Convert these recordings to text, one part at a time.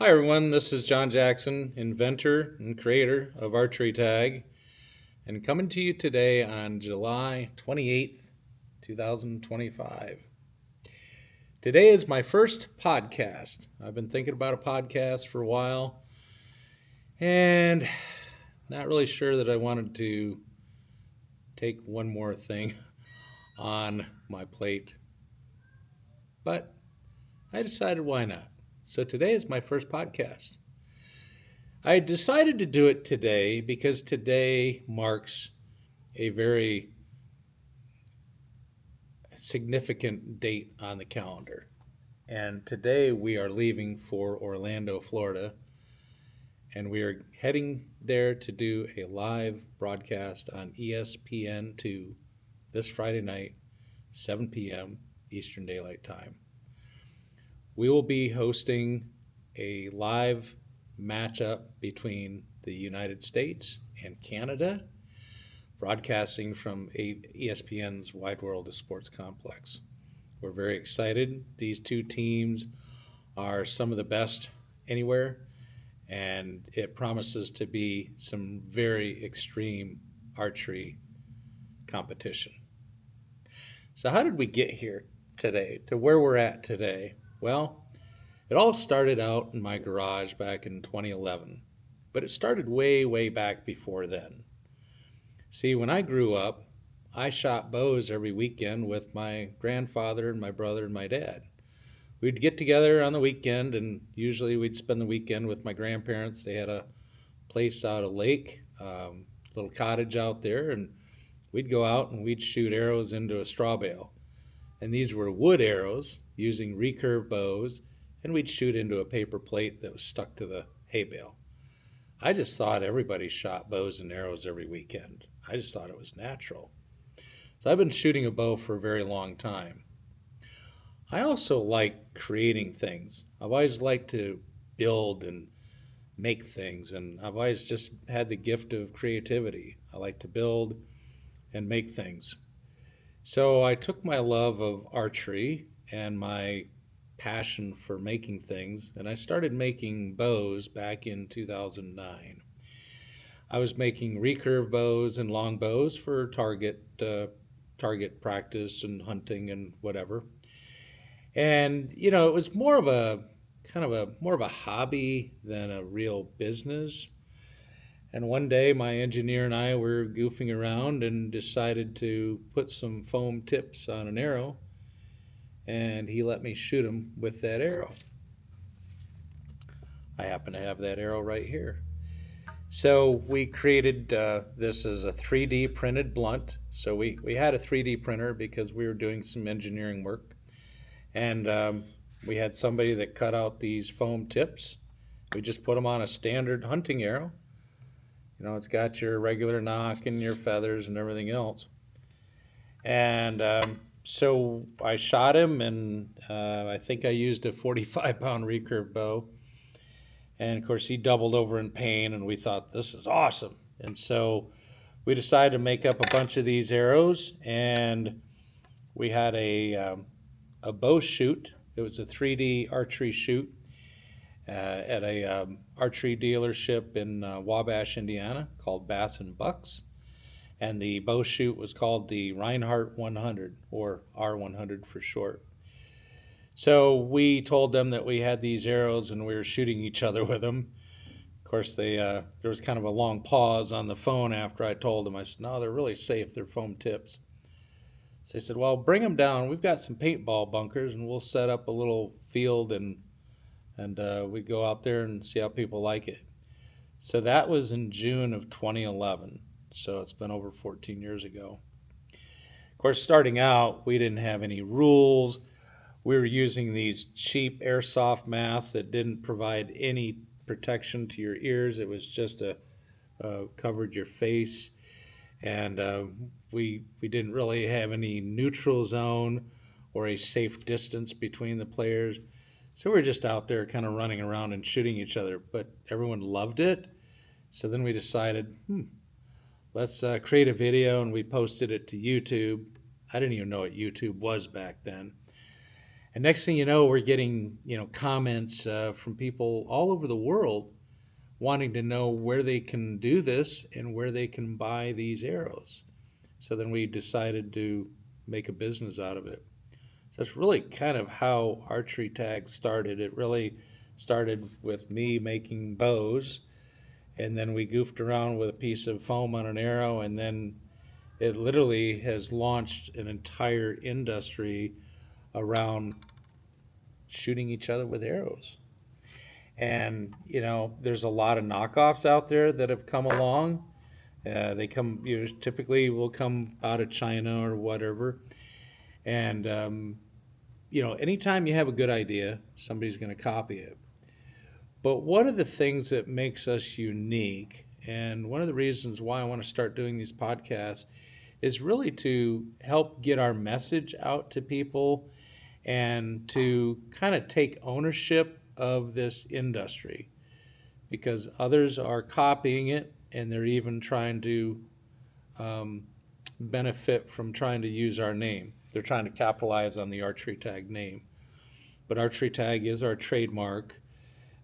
Hi everyone, this is John Jackson, inventor and creator of Archery Tag, and coming to you today on July 28th, 2025. Today is my first podcast. I've been thinking about a podcast for a while and not really sure that I wanted to take one more thing on my plate, but I decided why not. So today is my first podcast. I decided to do it today because today marks a very significant date on the calendar. And today we are leaving for Orlando, Florida, and we are heading there to do a live broadcast on ESPN2 this Friday night, 7 p.m. Eastern Daylight Time. We will be hosting a live matchup between the United States and Canada, broadcasting from ESPN's Wide World of Sports complex. We're very excited. These two teams are some of the best anywhere, and it promises to be some very extreme archery competition. So, how did we get here today to where we're at today? Well, it all started out in my garage back in 2011, but it started way, way back before then. See, when I grew up, I shot bows every weekend with my grandfather and my brother and my dad. We'd get together on the weekend, and usually we'd spend the weekend with my grandparents. They had a place out a lake, little cottage out there, and we'd go out and we'd shoot arrows into a straw bale. And these were wood arrows using recurve bows, and we'd shoot into a paper plate that was stuck to the hay bale. I just thought everybody shot bows and arrows every weekend. I just thought it was natural. So I've been shooting a bow for a very long time. I also like creating things. I've always liked to build and make things, and I've always just had the gift of creativity. I like to build and make things. So I took my love of archery and my passion for making things, and I started making bows back in 2009. I was making recurve bows and long bows for target practice and hunting and whatever. And it was more of a more of a hobby than a real business. And one day my engineer and I were goofing around and decided to put some foam tips on an arrow, and he let me shoot him with that arrow. I happen to have that arrow right here. So we created this as a 3D printed blunt. So we had a 3D printer because we were doing some engineering work. And we had somebody that cut out these foam tips. We just put them on a standard hunting arrow. It's got your regular nock and your feathers and everything else. And so I shot him, and I think I used a 45-pound recurve bow. And of course, he doubled over in pain, and we thought, this is awesome. And so we decided to make up a bunch of these arrows, and we had a bow shoot. It was a 3D archery shoot at a archery dealership in Wabash, Indiana, called Bass and Bucks. And the bow shoot was called the Reinhardt 100, or R100 for short. So we told them that we had these arrows and we were shooting each other with them. Of course, there was kind of a long pause on the phone after I told them. I said, no, they're really safe. They're foam tips. So they said, well, bring them down. We've got some paintball bunkers, and we'll set up a little field, and we go out there and see how people like it. So that was in June of 2011. So it's been over 14 years ago. Of course, starting out, we didn't have any rules. We were using these cheap airsoft masks that didn't provide any protection to your ears. It was just covered your face, and we didn't really have any neutral zone or a safe distance between the players. So we were just out there kind of running around and shooting each other, but everyone loved it. So then we decided, let's create a video, and we posted it to YouTube. I didn't even know what YouTube was back then. And next thing you know, we're getting comments from people all over the world wanting to know where they can do this and where they can buy these arrows. So then we decided to make a business out of it. So that's really kind of how Archery Tag started. It really started with me making bows, and then we goofed around with a piece of foam on an arrow, and then it literally has launched an entire industry around shooting each other with arrows. And there's a lot of knockoffs out there that have come along. They come, typically will come out of China or whatever. And anytime you have a good idea, somebody's going to copy it. But one of the things that makes us unique, and one of the reasons why I want to start doing these podcasts, is really to help get our message out to people and to kind of take ownership of this industry, because others are copying it and they're even trying to um, benefit from trying to use our name. They're trying to capitalize on the Archery Tag name. But Archery Tag is our trademark,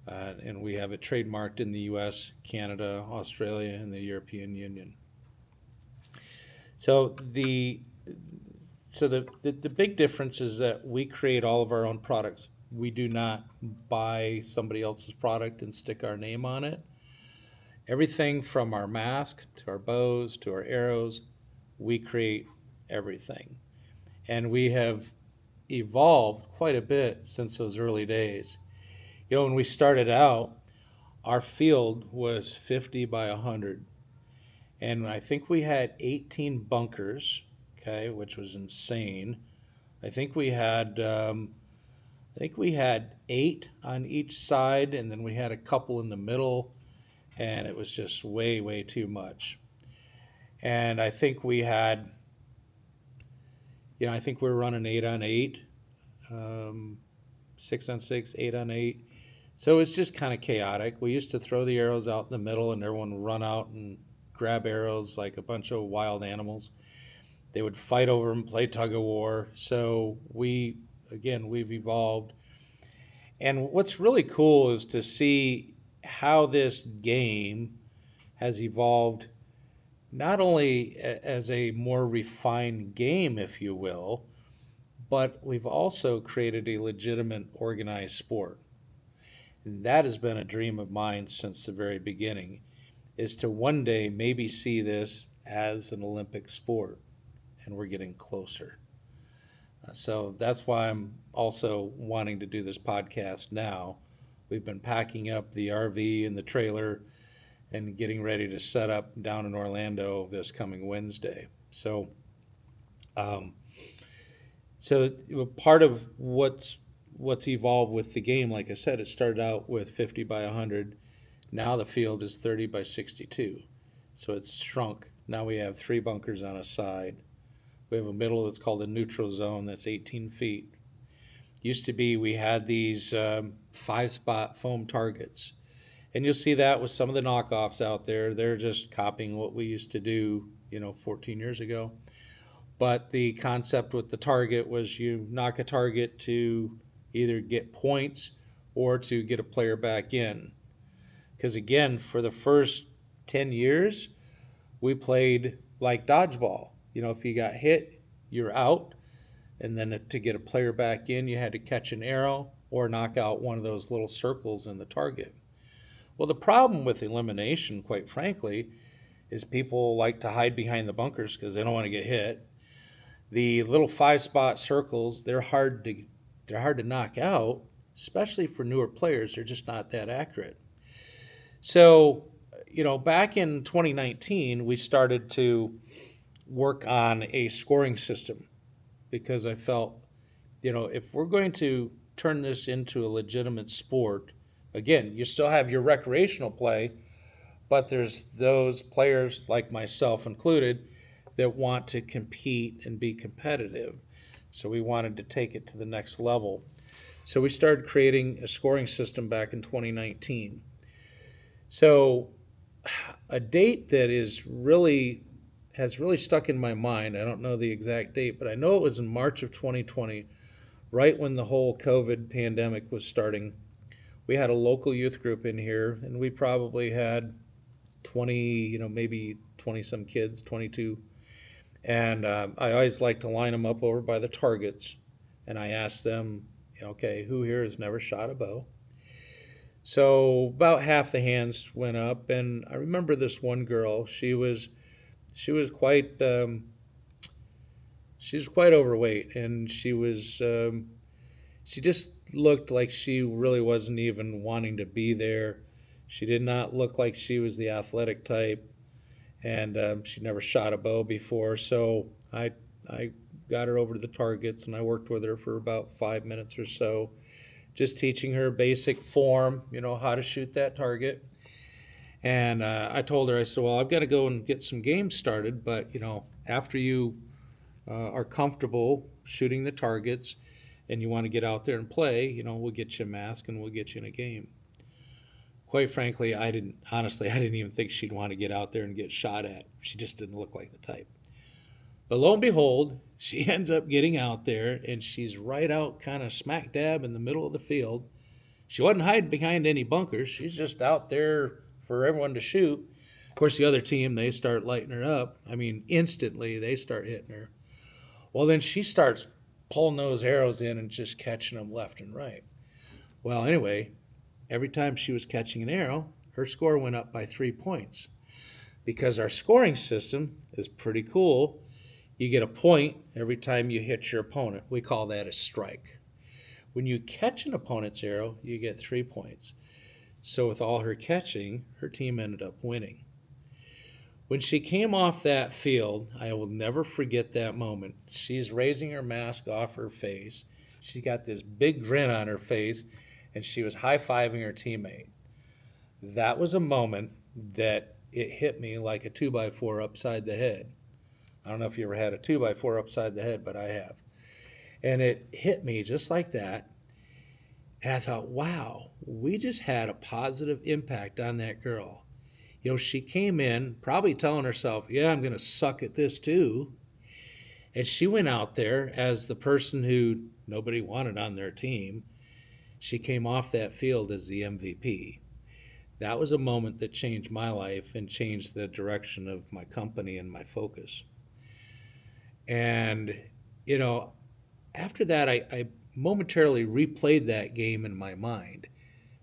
and we have it trademarked in the US, Canada, Australia, and the European Union. So the big difference is that we create all of our own products. We do not buy somebody else's product and stick our name on it. Everything from our mask to our bows to our arrows, we create everything. And we have evolved quite a bit since those early days. When we started out, our field was 50 by 100. And I think we had 18 bunkers, okay, which was insane. I think we had eight on each side, and then we had a couple in the middle, and it was just way, way too much. And I think we had, I think we were running 8-on-8, 6-on-6, 8-on-8. So it's just kind of chaotic. We used to throw the arrows out in the middle, and everyone would run out and grab arrows like a bunch of wild animals. They would fight over them, play tug of war. So we've evolved. And what's really cool is to see how this game has evolved, not only as a more refined game, if you will, but we've also created a legitimate organized sport. And that has been a dream of mine since the very beginning, is to one day maybe see this as an Olympic sport, and we're getting closer. So that's why I'm also wanting to do this podcast now. We've been packing up the RV and the trailer and getting ready to set up down in Orlando this coming Wednesday. So, part of what's evolved with the game, like I said, it started out with 50 by 100. Now the field is 30 by 62. So it's shrunk. Now we have 3 bunkers on a side. We have a middle that's called a neutral zone that's 18 feet. Used to be we had these 5-spot foam targets. And you'll see that with some of the knockoffs out there. They're just copying what we used to do, 14 years ago. But the concept with the target was you knock a target to either get points or to get a player back in. Because again, for the first 10 years, we played like dodgeball. If you got hit, you're out. And then to get a player back in, you had to catch an arrow or knock out one of those little circles in the target. Well, the problem with elimination, quite frankly, is people like to hide behind the bunkers because they don't want to get hit. The little 5-spot circles, they're hard to knock out, especially for newer players. They're just not that accurate. So, back in 2019, we started to work on a scoring system because I felt, if we're going to turn this into a legitimate sport, again, you still have your recreational play, but there's those players like myself included that want to compete and be competitive. So we wanted to take it to the next level. So we started creating a scoring system back in 2019. So a date that has really stuck in my mind, I don't know the exact date, but I know it was in March of 2020, right when the whole COVID pandemic was starting, we had a local youth group in here, and we probably had 20, maybe 20 some kids, 22. And I always like to line them up over by the targets. And I asked them, okay, who here has never shot a bow? So about half the hands went up. And I remember this one girl, she was quite, she was quite overweight. And she just looked like she really wasn't even wanting to be there. She did not look like she was the athletic type, and she never shot a bow before. So I got her over to the targets, and I worked with her for about 5 minutes or so, just teaching her basic form, how to shoot that target. And I told her, I said, well, I've got to go and get some games started, but after you are comfortable shooting the targets and you want to get out there and play, we'll get you a mask and we'll get you in a game. Quite frankly, I didn't even think she'd want to get out there and get shot at. She just didn't look like the type. But lo and behold, she ends up getting out there and she's right out kind of smack dab in the middle of the field. She wasn't hiding behind any bunkers. She's just out there for everyone to shoot. Of course, the other team, they start lighting her up. I mean, instantly they start hitting her. Well, then she starts pulling those arrows in and just catching them left and right. Well, anyway, every time she was catching an arrow, her score went up by 3 points. Because our scoring system is pretty cool. You get a point every time you hit your opponent. We call that a strike. When you catch an opponent's arrow, you get 3 points. So with all her catching, her team ended up winning. When she came off that field, I will never forget that moment. She's raising her mask off her face. She got this big grin on her face, and she was high-fiving her teammate. That was a moment that it hit me like a 2x4 upside the head. I don't know if you ever had a 2x4 upside the head, but I have. And it hit me just like that. And I thought, wow, we just had a positive impact on that girl. She came in probably telling herself, yeah, I'm going to suck at this too. And she went out there as the person who nobody wanted on their team. She came off that field as the MVP. That was a moment that changed my life and changed the direction of my company and my focus. And, after that, I momentarily replayed that game in my mind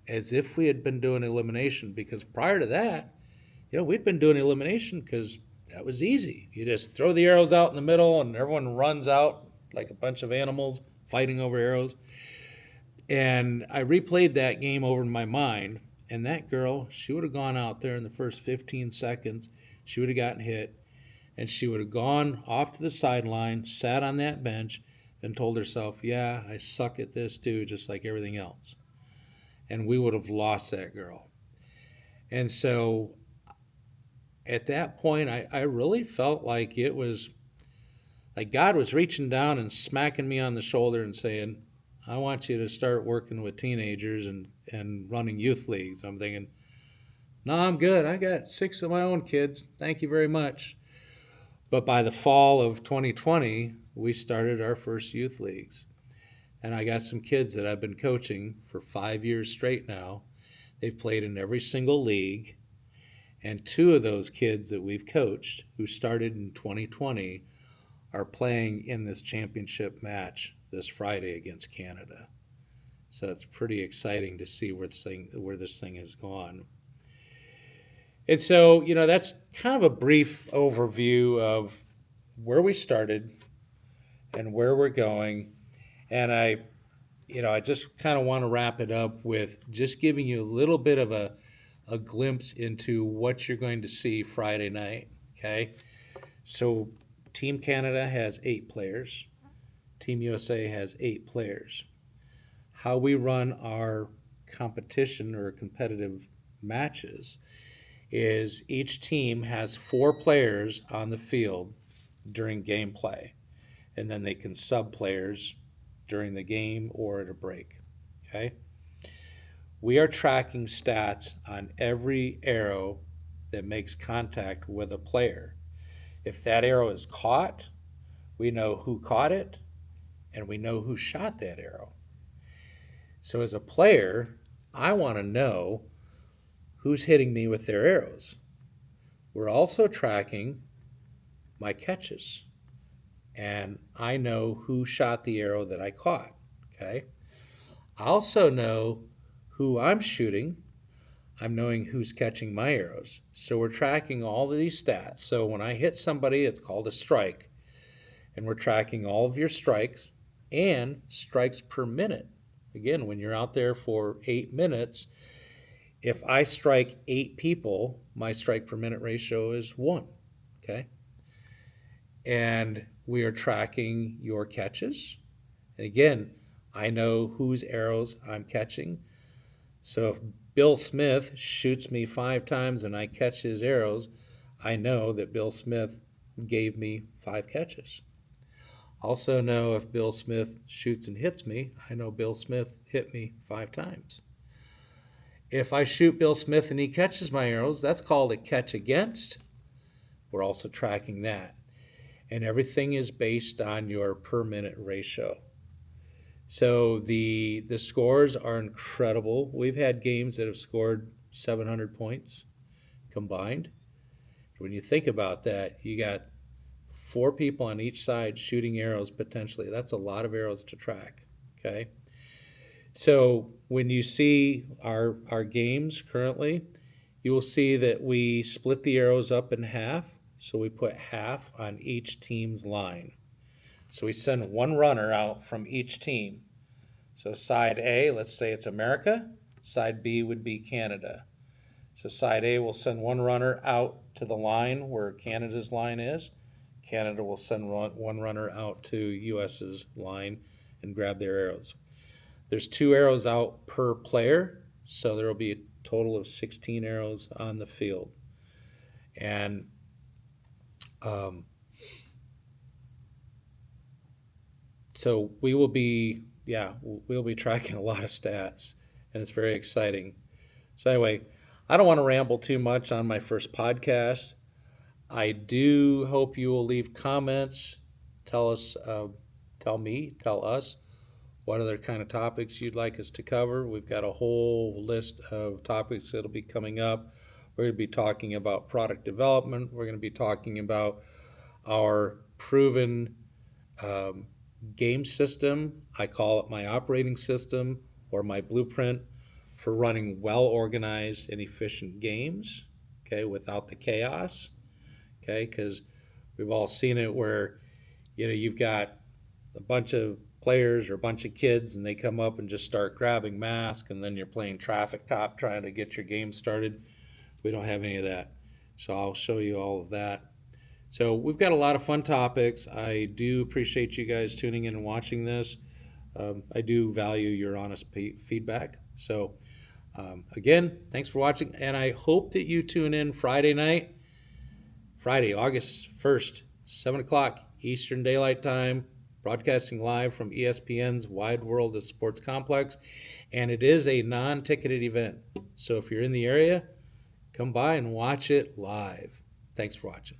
as if we had been doing elimination, because prior to that, we'd been doing elimination because that was easy. You just throw the arrows out in the middle and everyone runs out like a bunch of animals fighting over arrows. And I replayed that game over in my mind, and that girl, she would have gone out there in the first 15 seconds, she would have gotten hit, and she would have gone off to the sideline, sat on that bench, and told herself, yeah, I suck at this too, just like everything else. And we would have lost that girl. And so at that point, I really felt like it was like God was reaching down and smacking me on the shoulder and saying, I want you to start working with teenagers and running youth leagues. I'm thinking, no, I'm good. I got 6 of my own kids. Thank you very much. But by the fall of 2020, we started our first youth leagues. And I got some kids that I've been coaching for 5 years straight now. They've played in every single league. And 2 of those kids that we've coached who started in 2020 are playing in this championship match this Friday against Canada. So it's pretty exciting to see where this thing has gone. And so, that's kind of a brief overview of where we started and where we're going. And I just kind of want to wrap it up with just giving you a little bit of a glimpse into what you're going to see Friday night. Okay. So Team Canada has 8 players. Team USA has 8 players. How we run our competition or competitive matches is each team has 4 players on the field during gameplay, and then they can sub players during the game or at a break. Okay? We are tracking stats on every arrow that makes contact with a player. If that arrow is caught, we know who caught it and we know who shot that arrow. So as a player, I want to know who's hitting me with their arrows. We're also tracking my catches, and I know who shot the arrow that I caught. Okay. I also know who I'm shooting. I'm knowing who's catching my arrows. So we're tracking all of these stats. So when I hit somebody, it's called a strike. And we're tracking all of your strikes and strikes per minute. Again, when you're out there for 8 minutes, if I strike 8 people, my strike per minute ratio is 1. Okay. And we are tracking your catches. And again, I know whose arrows I'm catching. So if Bill Smith shoots me 5 times and I catch his arrows, I know that Bill Smith gave me 5 catches. Also know if Bill Smith shoots and hits me, I know Bill Smith hit me 5 times. If I shoot Bill Smith and he catches my arrows, that's called a catch against. We're also tracking that. And everything is based on your per minute ratio. So the scores are incredible. We've had games that have scored 700 points combined. When you think about that, you got 4 people on each side shooting arrows potentially. That's a lot of arrows to track. Okay. So when you see our games currently, you will see that we split the arrows up in half. So we put half on each team's line. So we send one runner out from each team. So side A, let's say it's America. Side B would be Canada. So side A will send one runner out to the line where Canada's line is. Canada will send one runner out to US's line and grab their arrows. There's 2 arrows out per player, so there will be a total of 16 arrows on the field. And so we'll be tracking a lot of stats, and it's very exciting. So anyway, I don't want to ramble too much on my first podcast. I do hope you will leave comments. Tell us, tell us what other kind of topics you'd like us to cover. We've got a whole list of topics that'll be coming up. We're going to be talking about product development. We're going to be talking about our proven game system. I call it my operating system or my blueprint for running well-organized and efficient games, okay, without the chaos, okay, because we've all seen it where, you've got a bunch of players or a bunch of kids and they come up and just start grabbing masks and then you're playing traffic cop trying to get your game started. We don't have any of that. So I'll show you all of that. So we've got a lot of fun topics. I do appreciate you guys tuning in and watching this. I do value your honest feedback. So again, thanks for watching, and I hope that you tune in Friday night, Friday, August 1st, 7 o'clock Eastern Daylight Time, broadcasting live from ESPN's Wide World of Sports Complex, and it is a non-ticketed event. So if you're in the area, come by and watch it live. Thanks for watching.